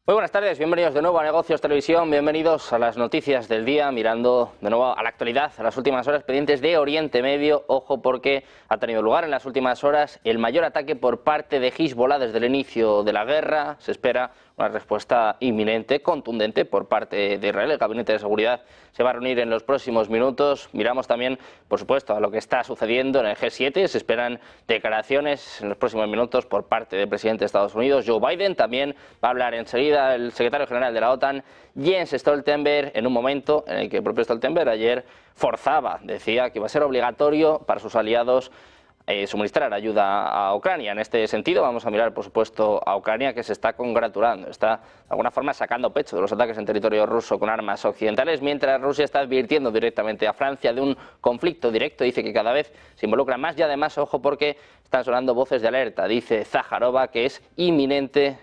Muy buenas tardes, bienvenidos de nuevo a Negocios Televisión, bienvenidos a las noticias del día, mirando de nuevo a la actualidad, a las últimas horas pendientes de Oriente Medio. Ojo porque ha tenido lugar en las últimas horas el mayor ataque por parte de Hezbollah desde el inicio de la guerra. Se espera una respuesta inminente, contundente por parte de Israel. El Gabinete de Seguridad se va a reunir en los próximos minutos. Miramos también, por supuesto, a lo que está sucediendo en el G7. Se esperan declaraciones en los próximos minutos por parte del presidente de Estados Unidos, Joe Biden. También va a hablar enseguida el secretario general de la OTAN, Jens Stoltenberg, en un momento en el que el propio Stoltenberg ayer decía que iba a ser obligatorio para sus aliados suministrar ayuda a Ucrania. En este sentido vamos a mirar, por supuesto, a Ucrania, que se está congratulando, está de alguna forma sacando pecho de los ataques en territorio ruso con armas occidentales, mientras Rusia está advirtiendo directamente a Francia de un conflicto directo. Dice que cada vez se involucra más y además, ojo, porque están sonando voces de alerta. Dice Zaharova que es inminente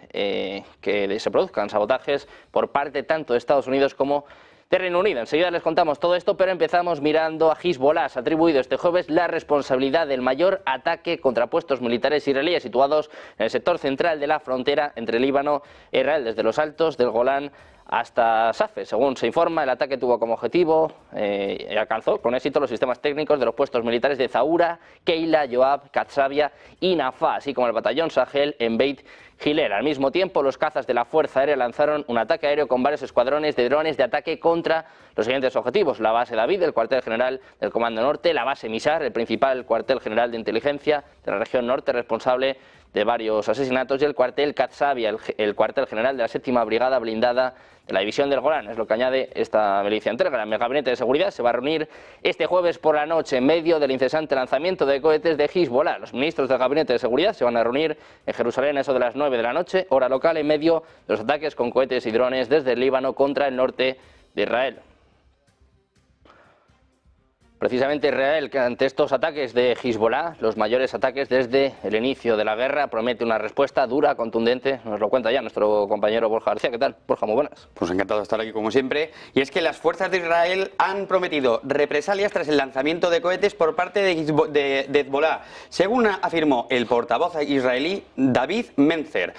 que se produzcan sabotajes por parte tanto de Estados Unidos como de Reino Unido. Enseguida les contamos todo esto, pero empezamos mirando a Hezbollah. Se ha atribuido este jueves la responsabilidad del mayor ataque contra puestos militares israelíes situados en el sector central de la frontera entre Líbano e Israel, desde los altos del Golán hasta Safed. Según se informa, el ataque tuvo como objetivo y alcanzó con éxito los sistemas técnicos de los puestos militares de Zaura, Keila, Yoav, Katsavia y Nafá, así como el batallón Sahel en Beit Hillel. Al mismo tiempo, los cazas de la Fuerza Aérea lanzaron un ataque aéreo con varios escuadrones de drones de ataque contra los siguientes objetivos: la base David, el cuartel general del Comando Norte, la base Misar, el principal cuartel general de inteligencia de la región norte, responsable de varios asesinatos, y el cuartel Katsavia, el cuartel general de la 7ª Brigada Blindada de la División del Golán. Es lo que añade esta milicia en Telegram. El Gabinete de Seguridad se va a reunir este jueves por la noche en medio del incesante lanzamiento de cohetes de Hezbollah. Los ministros del Gabinete de Seguridad se van a reunir en Jerusalén a eso de las 9 de la noche, hora local, en medio de los ataques con cohetes y drones desde el Líbano contra el norte de Israel. Precisamente Israel, que ante estos ataques de Hezbollah, los mayores ataques desde el inicio de la guerra, promete una respuesta dura, contundente. Nos lo cuenta ya nuestro compañero Borja García. ¿Qué tal, Borja? Muy buenas. Pues encantado de estar aquí como siempre. Y es que las fuerzas de Israel han prometido represalias tras el lanzamiento de cohetes por parte de Hezbollah, según afirmó el portavoz israelí David Menzer.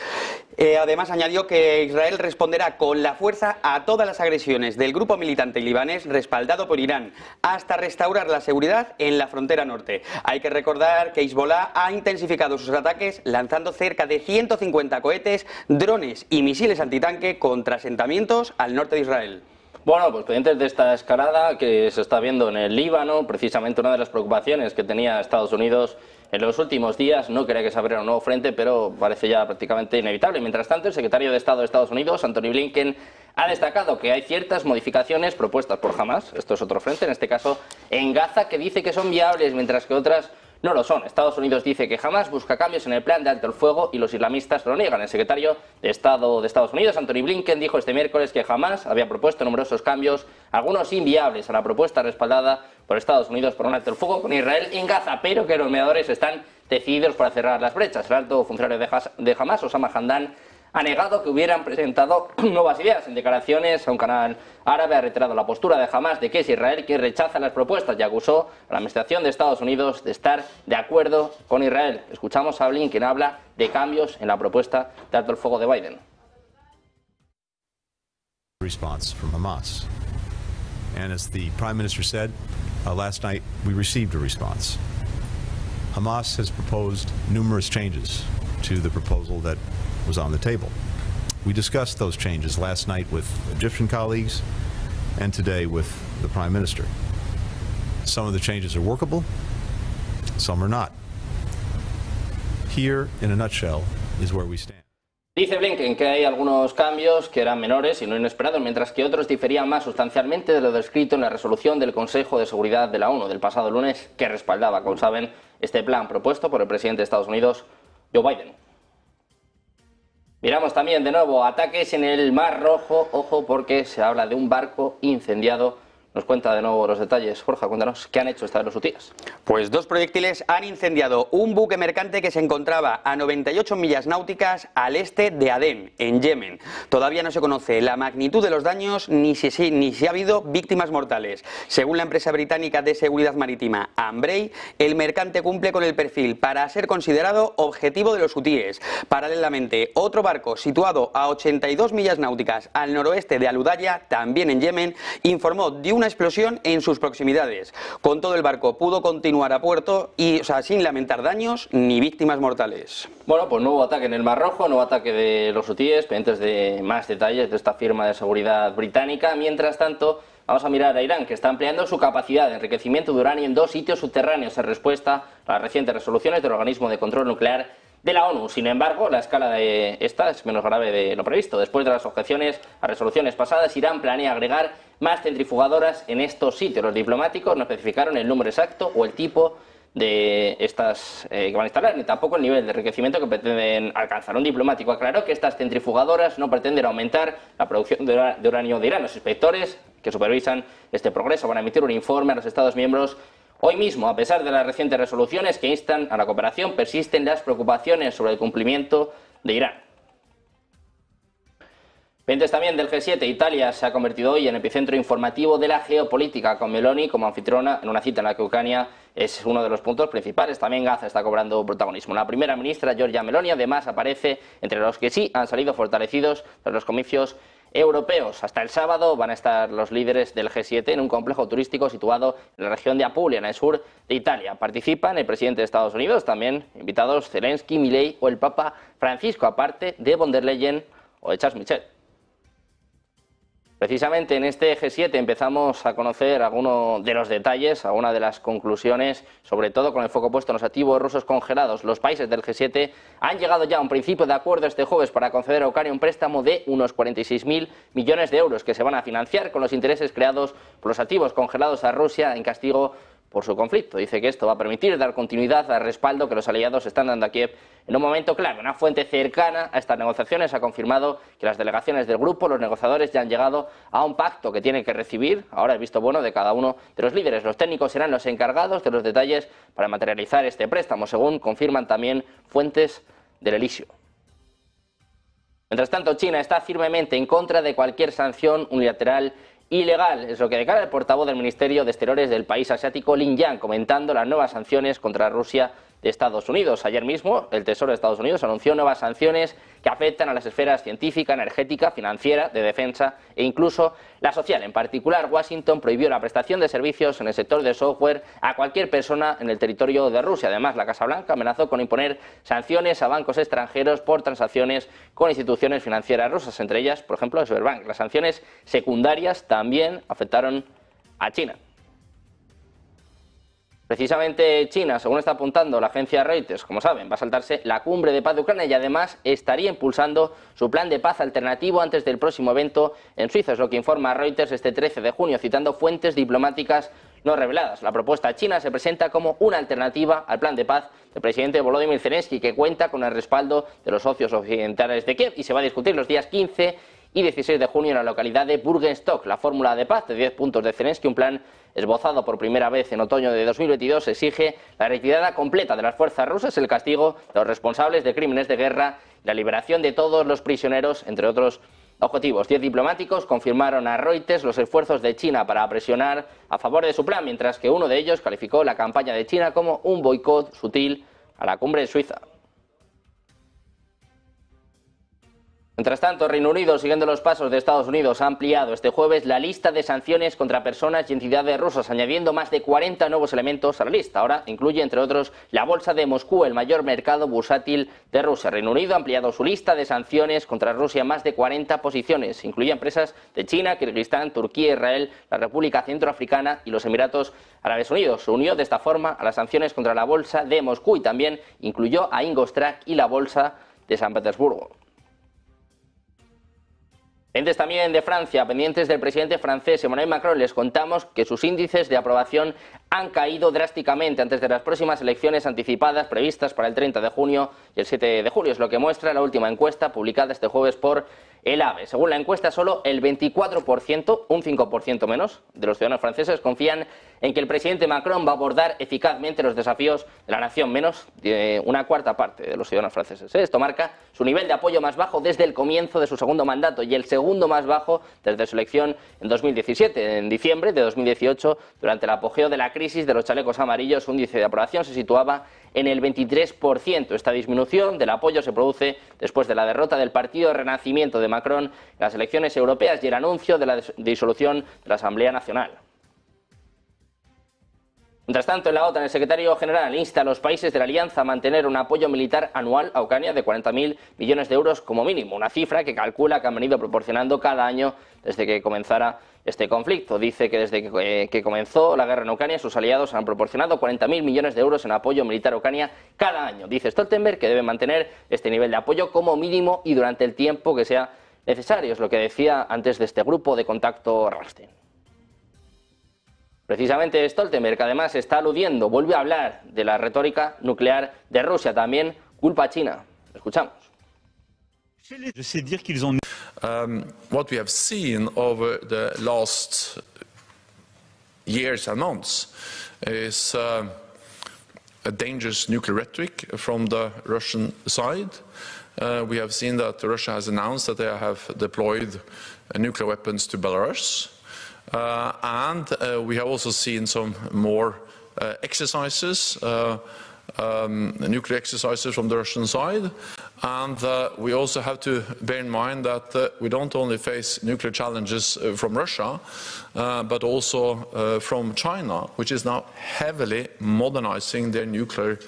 Además añadió que Israel responderá con la fuerza a todas las agresiones del grupo militante libanés respaldado por Irán, hasta restaurar la seguridad en la frontera norte. Hay que recordar que Hezbollah ha intensificado sus ataques lanzando cerca de 150 cohetes, drones y misiles antitanque contra asentamientos al norte de Israel. Bueno, pues pendientes de esta escalada que se está viendo en el Líbano, precisamente una de las preocupaciones que tenía Estados Unidos en los últimos días, no quería que se abriera un nuevo frente, pero parece ya prácticamente inevitable. Mientras tanto, el secretario de Estado de Estados Unidos, Antony Blinken, ha destacado que hay ciertas modificaciones propuestas por Hamas, esto es otro frente, en este caso en Gaza, que dice que son viables, mientras que otras no lo son. Estados Unidos dice que Hamas busca cambios en el plan de alto el fuego y los islamistas lo niegan. El secretario de Estado de Estados Unidos, Antony Blinken, dijo este miércoles que Hamas había propuesto numerosos cambios, algunos inviables a la propuesta respaldada por Estados Unidos por un alto el fuego con Israel en Gaza, pero que los mediadores están decididos para cerrar las brechas. El alto funcionario de Hamas, Osama Hamdan, ha negado que hubieran presentado nuevas ideas. En declaraciones a un canal árabe ha reiterado la postura de Hamas de que es Israel quien rechaza las propuestas y acusó a la administración de Estados Unidos de estar de acuerdo con Israel. Escuchamos a Blinken, quien habla de cambios en la propuesta de alto el fuego de Biden. Response from Hamas. And as the Prime Minister said, last night we received a response. Hamas has proposed numerous changes to the proposal that was on the table. We discussed those changes last night with Egyptian colleagues and today with the Prime Minister. Some of the changes are workable, some are not. Here, in a nutshell, is where we stand. Dice Blinken que hay algunos cambios que eran menores y no inesperados, mientras que otros diferían más sustancialmente de lo descrito en la resolución del Consejo de Seguridad de la ONU del pasado lunes, que respaldaba, como saben, este plan propuesto por el presidente de Estados Unidos, Joe Biden. Miramos también de nuevo ataques en el Mar Rojo, ojo porque se habla de un barco incendiado nos cuenta de nuevo los detalles. Jorge, cuéntanos, ¿qué han hecho esta vez los hutíes? Pues 2 proyectiles han incendiado un buque mercante que se encontraba a 98 millas náuticas al este de Adén, en Yemen. Todavía no se conoce la magnitud de los daños ni si ha habido víctimas mortales. Según la empresa británica de seguridad marítima Ambrey, el mercante cumple con el perfil para ser considerado objetivo de los hutíes. Paralelamente, otro barco situado a 82 millas náuticas al noroeste de Al-Udaya, también en Yemen, informó de una explosión en sus proximidades. Con todo, el barco pudo continuar a puerto sin lamentar daños ni víctimas mortales. Bueno, pues nuevo ataque en el Mar Rojo, nuevo ataque de los hutíes, pendientes de más detalles de esta firma de seguridad británica. Mientras tanto, vamos a mirar a Irán, que está ampliando su capacidad de enriquecimiento de uranio en 2 sitios subterráneos en respuesta a las recientes resoluciones del Organismo de Control Nuclear de la ONU. Sin embargo, la escala de esta es menos grave de lo previsto. Después de las objeciones a resoluciones pasadas, Irán planea agregar más centrifugadoras en estos sitios. Los diplomáticos no especificaron el número exacto o el tipo de estas que van a instalar, ni tampoco el nivel de enriquecimiento que pretenden alcanzar. Un diplomático aclaró que estas centrifugadoras no pretenden aumentar la producción de uranio de Irán. Los inspectores que supervisan este progreso van a emitir un informe a los Estados miembros hoy mismo. A pesar de las recientes resoluciones que instan a la cooperación, persisten las preocupaciones sobre el cumplimiento de Irán. Pendientes también del G7, Italia se ha convertido hoy en epicentro informativo de la geopolítica, con Meloni como anfitriona en una cita en la que Ucrania es uno de los puntos principales. También Gaza está cobrando protagonismo. La primera ministra, Giorgia Meloni, además aparece entre los que sí han salido fortalecidos tras los comicios europeos. Hasta el sábado van a estar los líderes del G7 en un complejo turístico situado en la región de Apulia, en el sur de Italia. Participan el presidente de Estados Unidos, también invitados Zelensky, Milei o el Papa Francisco, aparte de von der Leyen o de Charles Michel. Precisamente en este G7 empezamos a conocer algunos de los detalles, algunas de las conclusiones, sobre todo con el foco puesto en los activos rusos congelados. Los países del G7 han llegado ya a un principio de acuerdo este jueves para conceder a Ucrania un préstamo de unos 46.000 millones de euros que se van a financiar con los intereses creados por los activos congelados a Rusia en castigo por su conflicto. Dice que esto va a permitir dar continuidad al respaldo que los aliados están dando a Kiev en un momento clave. Una fuente cercana a estas negociaciones ha confirmado que las delegaciones del grupo, los negociadores, ya han llegado a un pacto que tienen que recibir ahora el visto bueno de cada uno de los líderes. Los técnicos serán los encargados de los detalles para materializar este préstamo, según confirman también fuentes del Elíseo. Mientras tanto, China está firmemente en contra de cualquier sanción unilateral ilegal. Es lo que declara el portavoz del Ministerio de Exteriores del país asiático, Lin Yang, comentando las nuevas sanciones contra Rusia de Estados Unidos. Ayer mismo, el Tesoro de Estados Unidos anunció nuevas sanciones que afectan a las esferas científica, energética, financiera, de defensa e incluso la social. En particular, Washington prohibió la prestación de servicios en el sector de software a cualquier persona en el territorio de Rusia. Además, la Casa Blanca amenazó con imponer sanciones a bancos extranjeros por transacciones con instituciones financieras rusas, entre ellas, por ejemplo, Sberbank. Las sanciones secundarias también afectaron a China. Precisamente China, según está apuntando la agencia Reuters, como saben, va a saltarse la cumbre de paz de Ucrania y además estaría impulsando su plan de paz alternativo antes del próximo evento en Suiza. Es lo que informa Reuters este 13 de junio, citando fuentes diplomáticas no reveladas. La propuesta china se presenta como una alternativa al plan de paz del presidente Volodymyr Zelensky, que cuenta con el respaldo de los socios occidentales de Kiev y se va a discutir los días 15 y 16 de junio en la localidad de Burgenstock. La fórmula de paz de 10 puntos de Zelensky, un plan esbozado por primera vez en otoño de 2022, exige la retirada completa de las fuerzas rusas, el castigo de los responsables de crímenes de guerra y la liberación de todos los prisioneros, entre otros objetivos. 10 diplomáticos confirmaron a Reuters los esfuerzos de China para presionar a favor de su plan, mientras que uno de ellos calificó la campaña de China como un boicot sutil a la cumbre de Suiza. Mientras tanto, Reino Unido, siguiendo los pasos de Estados Unidos, ha ampliado este jueves la lista de sanciones contra personas y entidades rusas, añadiendo más de 40 nuevos elementos a la lista. Ahora incluye, entre otros, la bolsa de Moscú, el mayor mercado bursátil de Rusia. Reino Unido ha ampliado su lista de sanciones contra Rusia en más de 40 posiciones. Incluye empresas de China, Kirguistán, Turquía, Israel, la República Centroafricana y los Emiratos Árabes Unidos. Se unió de esta forma a las sanciones contra la bolsa de Moscú y también incluyó a Ingostrak y la bolsa de San Petersburgo. Pendientes también de Francia, pendientes del presidente francés Emmanuel Macron, les contamos que sus índices de aprobación han caído drásticamente antes de las próximas elecciones anticipadas previstas para el 30 de junio y el 7 de julio. Es lo que muestra la última encuesta publicada este jueves por el AVE. Según la encuesta, solo el 24%, un 5% menos, de los ciudadanos franceses confían en que el presidente Macron va a abordar eficazmente los desafíos de la nación, menos de una cuarta parte de los ciudadanos franceses. Esto marca su nivel de apoyo más bajo desde el comienzo de su segundo mandato y el segundo más bajo desde su elección en 2017. En diciembre de 2018, durante el apogeo de la crisis de los chalecos amarillos, su índice de aprobación se situaba en el 23%. Esta disminución del apoyo se produce después de la derrota del Partido de Renacimiento de Macron en las elecciones europeas y el anuncio de la disolución de la Asamblea Nacional. Mientras tanto, en la OTAN, el secretario general insta a los países de la alianza a mantener un apoyo militar anual a Ucrania de 40.000 millones de euros como mínimo, una cifra que calcula que han venido proporcionando cada año desde que comenzara este conflicto. Dice que desde que comenzó la guerra en Ucrania, sus aliados han proporcionado 40.000 millones de euros en apoyo militar a Ucrania cada año. Dice Stoltenberg que deben mantener este nivel de apoyo como mínimo y durante el tiempo que sea necesario. Es lo que decía antes de este grupo de contacto Ramstein. Precisamente Stoltenberg, además, está aludiendo, vuelve a hablar de la retórica nuclear de Rusia, también culpa a China. Escuchamos. What we have seen over the last years and months is a dangerous nuclear rhetoric from the Russian side. We have seen that Russia has announced that they have deployed nuclear weapons to Belarus. And we have also seen some more exercises, nuclear exercises from the Russian side. And we also have to bear in mind that we don't only face nuclear challenges from Russia, but also from China, which is now heavily modernizing their nuclear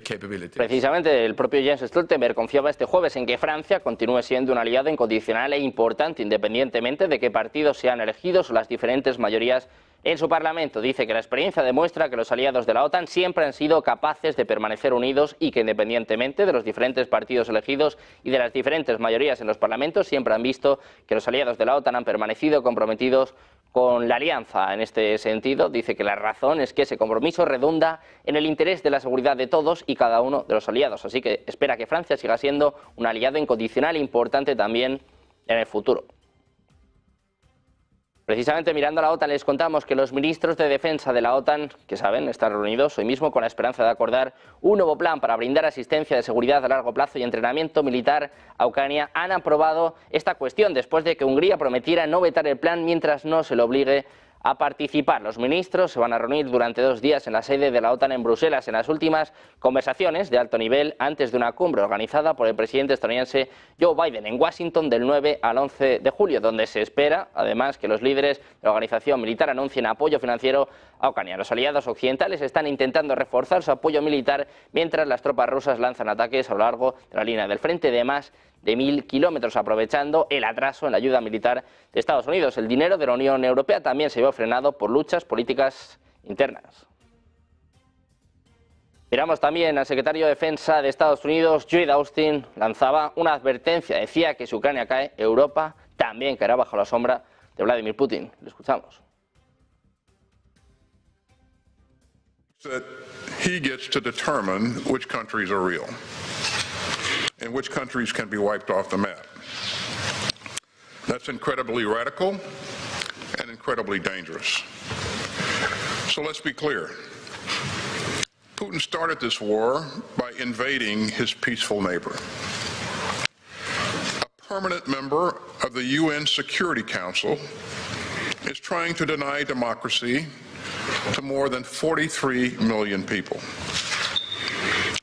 capabilities. Precisamente el propio Jens Stoltenberg confiaba este jueves en que Francia continúe siendo un aliado incondicional e importante, independientemente de qué partidos sean elegidos o las diferentes mayorías en su Parlamento. Dice que la experiencia demuestra que los aliados de la OTAN siempre han sido capaces de permanecer unidos y que independientemente de los diferentes partidos elegidos y de las diferentes mayorías en los parlamentos, siempre han visto que los aliados de la OTAN han permanecido comprometidos con la alianza. En este sentido, dice que la razón es que ese compromiso redunda en el interés de la seguridad de todos y cada uno de los aliados. Así que espera que Francia siga siendo un aliado incondicional e importante también en el futuro. Precisamente mirando a la OTAN les contamos que los ministros de defensa de la OTAN, que saben, están reunidos hoy mismo con la esperanza de acordar un nuevo plan para brindar asistencia de seguridad a largo plazo y entrenamiento militar a Ucrania. Han aprobado esta cuestión después de que Hungría prometiera no vetar el plan mientras no se le obligue a participar. Los ministros se van a reunir durante 2 días en la sede de la OTAN en Bruselas en las últimas conversaciones de alto nivel antes de una cumbre organizada por el presidente estadounidense Joe Biden en Washington del 9 al 11 de julio, donde se espera además que los líderes de la organización militar anuncien apoyo financiero a Ucrania. Los aliados occidentales están intentando reforzar su apoyo militar mientras las tropas rusas lanzan ataques a lo largo de la línea del frente de más de 1.000 kilómetros, aprovechando el atraso en la ayuda militar de Estados Unidos. El dinero de la Unión Europea también se vio frenado por luchas políticas internas. Miramos también al secretario de Defensa de Estados Unidos, Lloyd Austin, lanzaba una advertencia. Decía que si Ucrania cae, Europa también caerá bajo la sombra de Vladimir Putin. Lo escuchamos. That he gets to determine which countries are real and which countries can be wiped off the map. That's incredibly radical and incredibly dangerous. So let's be clear. Putin started this war by invading his peaceful neighbor. A permanent member of the UN Security Council is trying to deny democracy to more than 43 million people.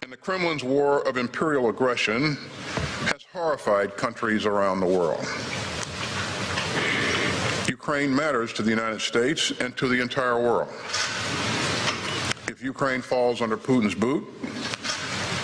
And the Kremlin's war of imperial aggression has horrified countries around the world. Ukraine matters to the United States and to the entire world. If Ukraine falls under Putin's boot,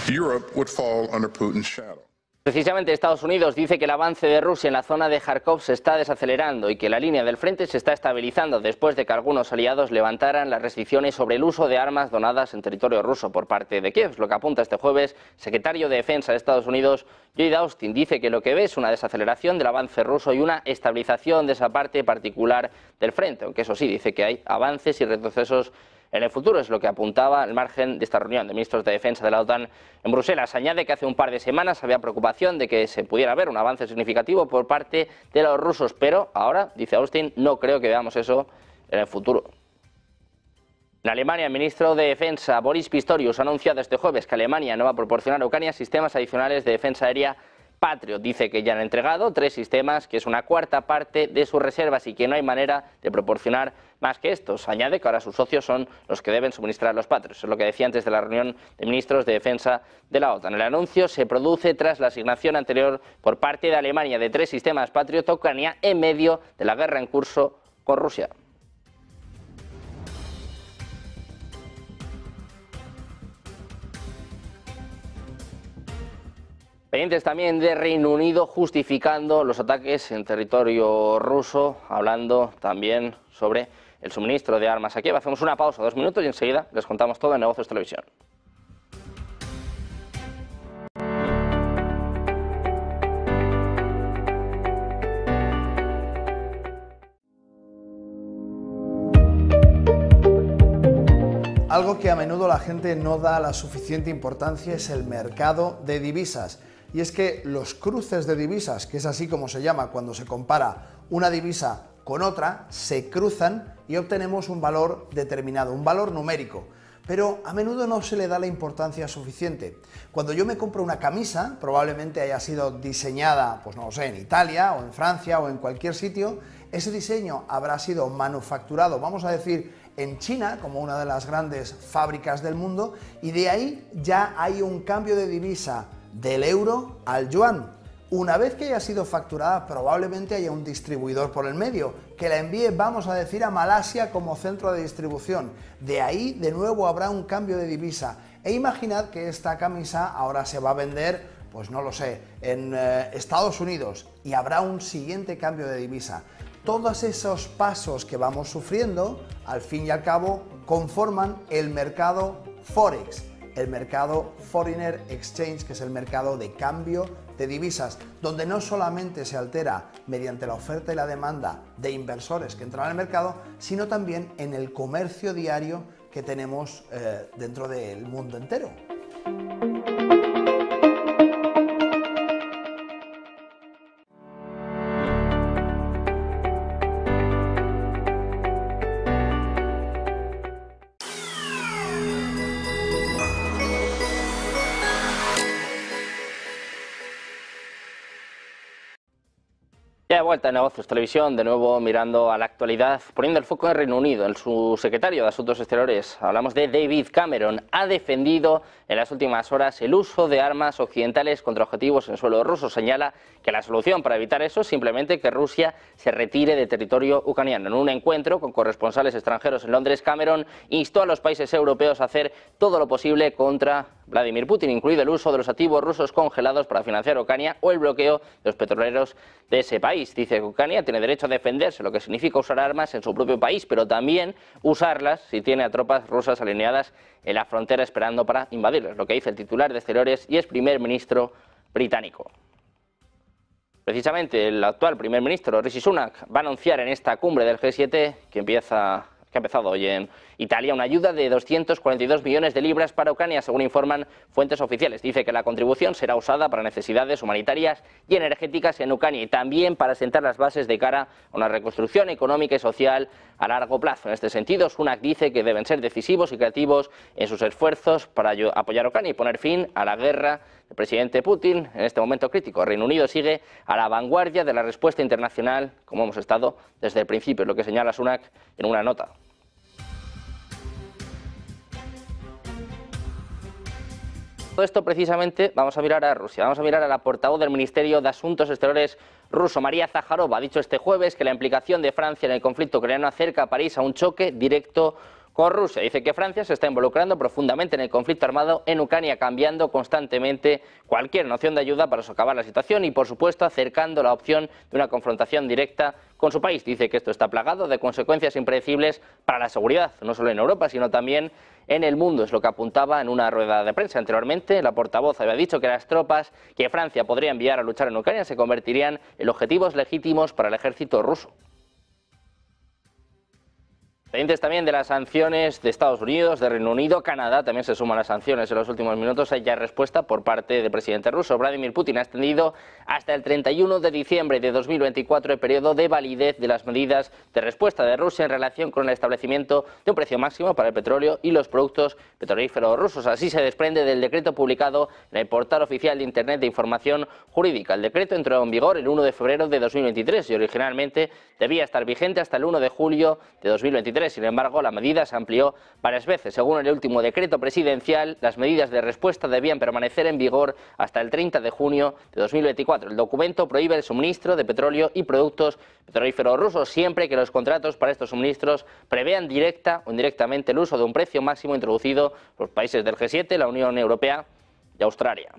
Europe would fall under Putin's shadow. Precisamente Estados Unidos dice que el avance de Rusia en la zona de Kharkov se está desacelerando y que la línea del frente se está estabilizando después de que algunos aliados levantaran las restricciones sobre el uso de armas donadas en territorio ruso por parte de Kiev. Lo que apunta este jueves el secretario de Defensa de Estados Unidos, Lloyd Austin, dice que lo que ve es una desaceleración del avance ruso y una estabilización de esa parte particular del frente, aunque eso sí, dice que hay avances y retrocesos en el futuro, es lo que apuntaba al margen de esta reunión de ministros de defensa de la OTAN en Bruselas. Añade que hace un par de semanas había preocupación de que se pudiera ver un avance significativo por parte de los rusos, pero ahora, dice Austin, no creo que veamos eso en el futuro. En Alemania, el ministro de Defensa, Boris Pistorius, ha anunciado este jueves que Alemania no va a proporcionar a Ucrania sistemas adicionales de defensa aérea Patriot. Dice que ya han entregado 3 sistemas, que es una cuarta parte de sus reservas y que no hay manera de proporcionar más que estos. Añade que ahora sus socios son los que deben suministrar los Patriot. Es lo que decía antes de la reunión de ministros de defensa de la OTAN. El anuncio se produce tras la asignación anterior por parte de Alemania de 3 sistemas Patriot a Ucrania en medio de la guerra en curso con Rusia. Pendientes también de Reino Unido justificando los ataques en territorio ruso, hablando también sobre el suministro de armas a Kiev. Hacemos una pausa, 2 minutos, y enseguida les contamos todo en Negocios Televisión. Algo que a menudo la gente no da la suficiente importancia es el mercado de divisas. Y es que los cruces de divisas, que es así como se llama cuando se compara una divisa con otra, se cruzan y obtenemos un valor determinado, un valor numérico. Pero a menudo no se le da la importancia suficiente. Cuando yo me compro una camisa, probablemente haya sido diseñada, pues no lo sé, en Italia o en Francia o en cualquier sitio, ese diseño habrá sido manufacturado, vamos a decir, en China, como una de las grandes fábricas del mundo, y de ahí ya hay un cambio de divisa del euro al yuan. Una vez que haya sido facturada, probablemente haya un distribuidor por el medio que la envíe, vamos a decir, a Malasia como centro de distribución. De ahí, de nuevo, habrá un cambio de divisa. E imaginad que esta camisa ahora se va a vender, pues no lo sé, en Estados Unidos, y habrá un siguiente cambio de divisa. Todos esos pasos que vamos sufriendo, al fin y al cabo, conforman el mercado Forex, el mercado Foreigner Exchange, que es el mercado de cambio de divisas, donde no solamente se altera mediante la oferta y la demanda de inversores que entran al mercado, sino también en el comercio diario que tenemos dentro del mundo entero. Ya de vuelta en Negocios Televisión, de nuevo mirando a la actualidad, poniendo el foco en Reino Unido. El subsecretario de Asuntos Exteriores, hablamos de David Cameron, ha defendido en las últimas horas el uso de armas occidentales contra objetivos en suelo ruso. Señala que la solución para evitar eso es simplemente que Rusia se retire de territorio ucraniano. En un encuentro con corresponsales extranjeros en Londres, Cameron instó a los países europeos a hacer todo lo posible contra Vladimir Putin, incluido el uso de los activos rusos congelados para financiar Ucrania o el bloqueo de los petroleros de ese país. Dice que Ucrania tiene derecho a defenderse, lo que significa usar armas en su propio país, pero también usarlas si tiene a tropas rusas alineadas en la frontera esperando para invadirlos, lo que dice el titular de Exteriores y es primer ministro británico. Precisamente el actual primer ministro Rishi Sunak va a anunciar en esta cumbre del G7 que ha empezado hoy en Italia, una ayuda de 242 millones de libras para Ucrania, según informan fuentes oficiales. Dice que la contribución será usada para necesidades humanitarias y energéticas en Ucrania y también para sentar las bases de cara a una reconstrucción económica y social a largo plazo. En este sentido, Sunak dice que deben ser decisivos y creativos en sus esfuerzos para apoyar a Ucrania y poner fin a la guerra del presidente Putin en este momento crítico. El Reino Unido sigue a la vanguardia de la respuesta internacional, como hemos estado desde el principio, lo que señala Sunak en una nota. Todo esto precisamente vamos a mirar a Rusia, vamos a mirar a la portavoz del Ministerio de Asuntos Exteriores ruso, María Zaharova. Ha dicho este jueves que la implicación de Francia en el conflicto ucraniano acerca a París a un choque directo con Rusia. Dice que Francia se está involucrando profundamente en el conflicto armado en Ucrania, cambiando constantemente cualquier noción de ayuda para socavar la situación y, por supuesto, acercando la opción de una confrontación directa con su país. Dice que esto está plagado de consecuencias impredecibles para la seguridad, no solo en Europa, sino también en el mundo. Es lo que apuntaba en una rueda de prensa anteriormente. La portavoz había dicho que las tropas que Francia podría enviar a luchar en Ucrania se convertirían en objetivos legítimos para el ejército ruso. Pendientes también de las sanciones de Estados Unidos, de Reino Unido, Canadá también se suman las sanciones en los últimos minutos. Hay ya respuesta por parte del presidente ruso. Vladimir Putin ha extendido hasta el 31 de diciembre de 2024 el periodo de validez de las medidas de respuesta de Rusia en relación con el establecimiento de un precio máximo para el petróleo y los productos petrolíferos rusos. Así se desprende del decreto publicado en el portal oficial de Internet de Información Jurídica. El decreto entró en vigor el 1 de febrero de 2023 y originalmente debía estar vigente hasta el 1 de julio de 2023. Sin embargo, la medida se amplió varias veces. Según el último decreto presidencial, las medidas de respuesta debían permanecer en vigor hasta el 30 de junio de 2024. El documento prohíbe el suministro de petróleo y productos petrolíferos rusos siempre que los contratos para estos suministros prevean directa o indirectamente el uso de un precio máximo introducido por los países del G7, la Unión Europea y Australia.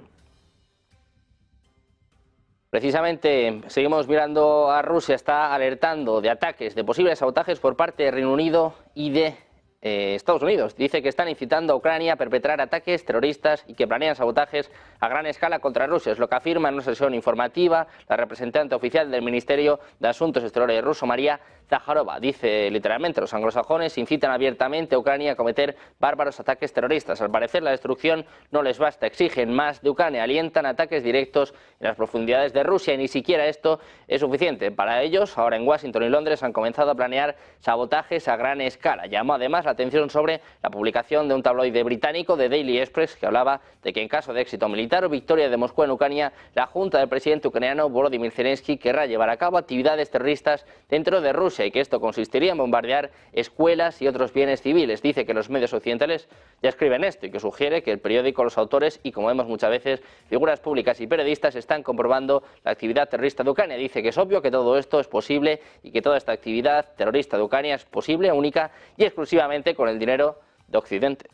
Precisamente seguimos mirando a Rusia, está alertando de ataques, de posibles sabotajes por parte de Reino Unido y de Estados Unidos. Dice que están incitando a Ucrania a perpetrar ataques terroristas y que planean sabotajes a gran escala contra Rusia. Es lo que afirma en una sesión informativa la representante oficial del Ministerio de Asuntos Exteriores ruso, María Zaharova. Dice literalmente: los anglosajones incitan abiertamente a Ucrania a cometer bárbaros ataques terroristas. Al parecer la destrucción no les basta, exigen más de Ucrania, alientan ataques directos en las profundidades de Rusia y ni siquiera esto es suficiente. Para ellos, ahora en Washington y Londres han comenzado a planear sabotajes a gran escala. Llamó además la atención sobre la publicación de un tabloide británico, The Daily Express, que hablaba de que en caso de éxito militar o victoria de Moscú en Ucrania, la junta del presidente ucraniano Volodymyr Zelensky querrá llevar a cabo actividades terroristas dentro de Rusia y que esto consistiría en bombardear escuelas y otros bienes civiles. Dice que los medios occidentales ya escriben esto y que sugiere que el periódico, los autores y, como vemos muchas veces, figuras públicas y periodistas están comprobando la actividad terrorista de Ucrania. Dice que es obvio que todo esto es posible y que toda esta actividad terrorista de Ucrania es posible, única y exclusivamente con el dinero de Occidente.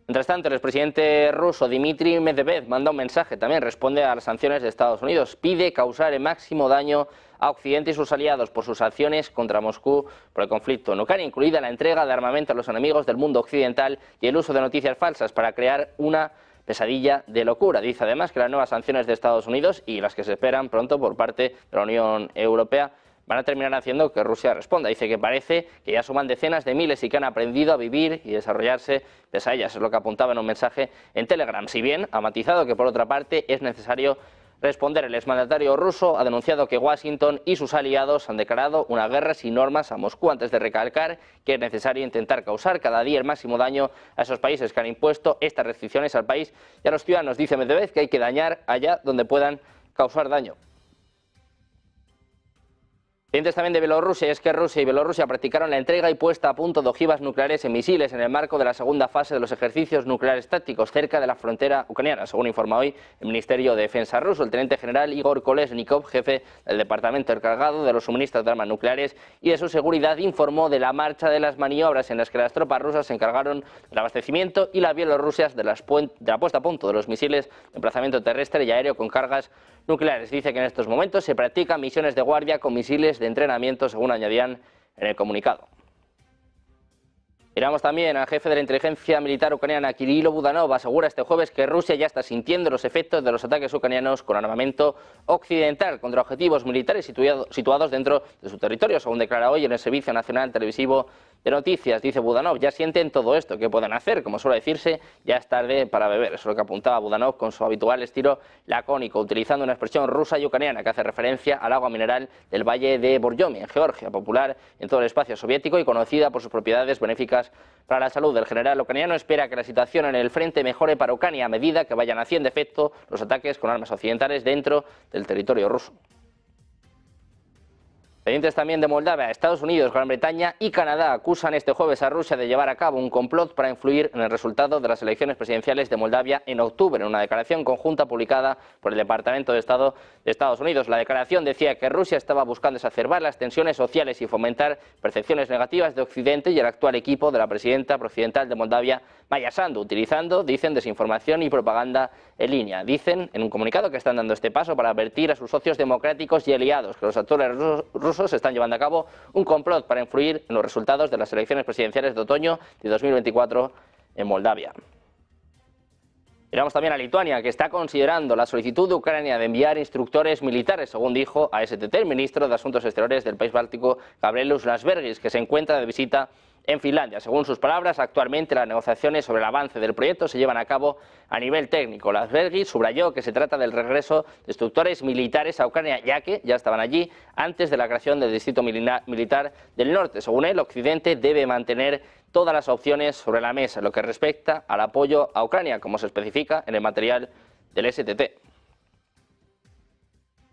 Mientras tanto, el expresidente ruso Dmitry Medvedev manda un mensaje, también responde a las sanciones de Estados Unidos, pide causar el máximo daño a Occidente y sus aliados por sus acciones contra Moscú por el conflicto en Ucrania, incluida la entrega de armamento a los enemigos del mundo occidental y el uso de noticias falsas para crear una pesadilla de locura. Dice además que las nuevas sanciones de Estados Unidos y las que se esperan pronto por parte de la Unión Europea van a terminar haciendo que Rusia responda. Dice que parece que ya suman decenas de miles y que han aprendido a vivir y desarrollarse pese a ellas. Es lo que apuntaba en un mensaje en Telegram. Si bien ha matizado que por otra parte es necesario responder, el exmandatario ruso ha denunciado que Washington y sus aliados han declarado una guerra sin normas a Moscú, antes de recalcar que es necesario intentar causar cada día el máximo daño a esos países que han impuesto estas restricciones al país y a los ciudadanos. Dice Medvedev que hay que dañar allá donde puedan causar daño. Pendientes también de Bielorrusia, es que Rusia y Bielorrusia practicaron la entrega y puesta a punto de ojivas nucleares en misiles en el marco de la segunda fase de los ejercicios nucleares tácticos cerca de la frontera ucraniana, según informa hoy el Ministerio de Defensa ruso. El teniente general Igor Kolesnikov, jefe del departamento encargado de los suministros de armas nucleares y de su seguridad, informó de la marcha de las maniobras en las que las tropas rusas se encargaron del abastecimiento y las bielorrusias de la puesta a punto de los misiles de emplazamiento terrestre y aéreo con cargas nucleares. Dice que en estos momentos se practican misiones de guardia con misiles de entrenamiento, según añadían en el comunicado. Miramos también al jefe de la inteligencia militar ucraniana, Kirilo Budanov, asegura este jueves que Rusia ya está sintiendo los efectos de los ataques ucranianos con armamento occidental contra objetivos militares situados dentro de su territorio, según declara hoy en el Servicio Nacional Televisivo de Noticias. Dice Budanov, ya sienten todo esto, ¿qué pueden hacer? Como suele decirse, ya es tarde para beber. Eso es lo que apuntaba Budanov con su habitual estilo lacónico, utilizando una expresión rusa y ucraniana que hace referencia al agua mineral del valle de Borjomi, en Georgia, popular en todo el espacio soviético y conocida por sus propiedades benéficas para la salud. El general ucraniano espera que la situación en el frente mejore para Ucrania a medida que vayan haciendo efecto los ataques con armas occidentales dentro del territorio ruso. Pendientes también de Moldavia, Estados Unidos, Gran Bretaña y Canadá acusan este jueves a Rusia de llevar a cabo un complot para influir en el resultado de las elecciones presidenciales de Moldavia en octubre, en una declaración conjunta publicada por el Departamento de Estado de Estados Unidos. La declaración decía que Rusia estaba buscando exacerbar las tensiones sociales y fomentar percepciones negativas de Occidente y el actual equipo de la presidenta procedimental de Moldavia, Maya Sandu, utilizando, dicen, desinformación y propaganda en línea. Dicen en un comunicado que están dando este paso para advertir a sus socios democráticos y aliados que los actores rusos están llevando a cabo un complot para influir en los resultados de las elecciones presidenciales de otoño de 2024 en Moldavia. Miramos también a Lituania, que está considerando la solicitud de Ucrania de enviar instructores militares, según dijo a STT el ministro de Asuntos Exteriores del país báltico, Gabrielius Landsbergis, que se encuentra de visita en Finlandia. Según sus palabras, actualmente las negociaciones sobre el avance del proyecto se llevan a cabo a nivel técnico. Landsbergis subrayó que se trata del regreso de instructores militares a Ucrania, ya que ya estaban allí antes de la creación del Distrito Militar del Norte. Según él, Occidente debe mantener todas las opciones sobre la mesa en lo que respecta al apoyo a Ucrania, como se especifica en el material del STT.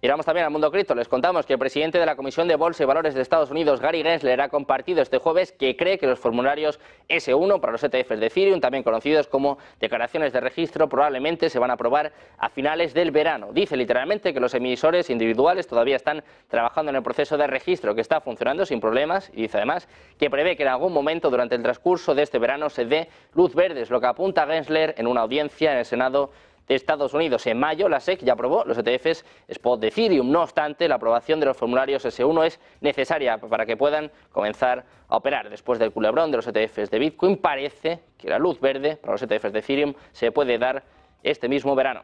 Miramos también al mundo cripto. Les contamos que el presidente de la Comisión de Bolsa y Valores de Estados Unidos, Gary Gensler, ha compartido este jueves que cree que los formularios S1 para los ETFs de Ethereum, también conocidos como declaraciones de registro, probablemente se van a aprobar a finales del verano. Dice literalmente que los emisores individuales todavía están trabajando en el proceso de registro, que está funcionando sin problemas, y dice además que prevé que en algún momento durante el transcurso de este verano se dé luz verde, es lo que apunta Gensler en una audiencia en el Senado de Estados Unidos. En mayo, la SEC ya aprobó los ETFs spot de Ethereum. No obstante, la aprobación de los formularios S1 es necesaria para que puedan comenzar a operar. Después del culebrón de los ETFs de Bitcoin, parece que la luz verde para los ETFs de Ethereum se puede dar este mismo verano.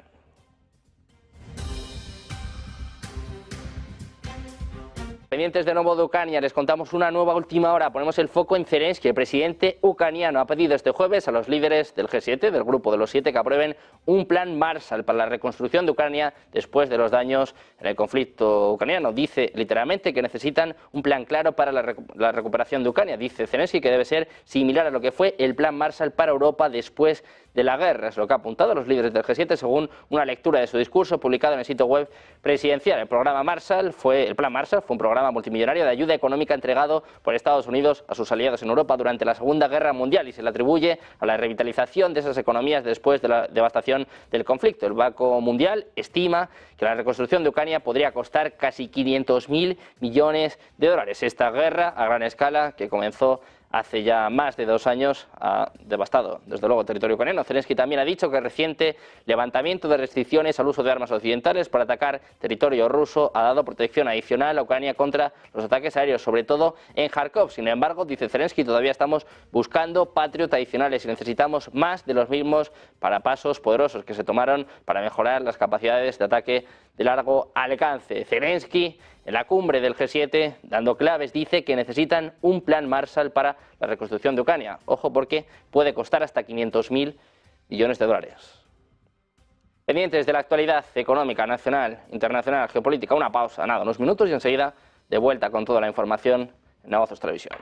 Pendientes de nuevo de Ucrania, les contamos una nueva última hora. Ponemos el foco en Zelensky. El presidente ucraniano ha pedido este jueves a los líderes del G7, del grupo de los 7, que aprueben un plan Marshall para la reconstrucción de Ucrania después de los daños en el conflicto ucraniano. Dice literalmente que necesitan un plan claro para la recuperación de Ucrania. Dice Zelensky que debe ser similar a lo que fue el plan Marshall para Europa después de la guerra. Es lo que ha apuntado a los líderes del G7 según una lectura de su discurso publicado en el sitio web presidencial. El plan Marshall fue un programa multimillonario de ayuda económica entregado por Estados Unidos a sus aliados en Europa durante la Segunda Guerra Mundial y se le atribuye a la revitalización de esas economías después de la devastación del conflicto. El Banco Mundial estima que la reconstrucción de Ucrania podría costar casi 500.000 millones de dólares. Esta guerra a gran escala, que comenzó hace ya más de 2 años, ha devastado desde luego el territorio ucraniano. Zelensky también ha dicho que el reciente levantamiento de restricciones al uso de armas occidentales para atacar territorio ruso ha dado protección adicional a Ucrania contra los ataques aéreos, sobre todo en Kharkov. Sin embargo, dice Zelensky, todavía estamos buscando Patriot adicionales y necesitamos más de los mismos para pasos poderosos que se tomaron para mejorar las capacidades de ataque de largo alcance. Zelensky, en la cumbre del G7, dando claves, dice que necesitan un plan Marshall para la reconstrucción de Ucrania. Ojo, porque puede costar hasta 500.000 millones de dólares. Pendientes de la actualidad económica, nacional, internacional, geopolítica, una pausa, nada, unos minutos y enseguida de vuelta con toda la información en Negocios Televisión.